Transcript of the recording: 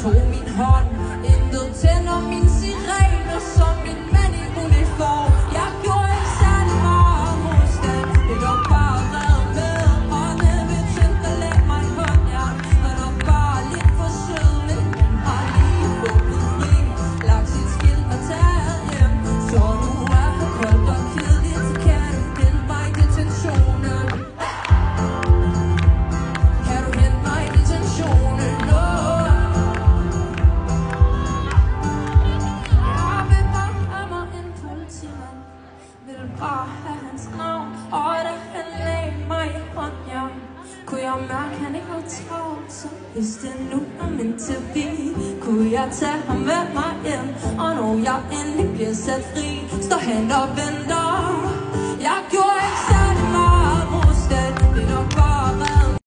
tog min hånd. Intet tænder min sirener som min mand i uniform. Jeg gjorde ikke særlig meget modstand. Det var bare reddet med hånde ved tændt og lagde mig en hånd. Jeg var nok bare lidt for sød, men han har lige fået fri. Lagt sit skilt og taget hjem. Så nu er for koldt og kedeligt, så kan du hente mig i detentionen. Kan du hente mig i detentionen? Bare have hans navn. Og da han lagde mig i hånd, ja, kunne jeg mærke, han ikke var travlt. Så hvis det nu er ment til vi, kunne jeg tage ham med mig hjem. Og når jeg endelig bliver sat fri, står han og venter. Jeg gjorde ikke særlig meget modstand. Det er nok bare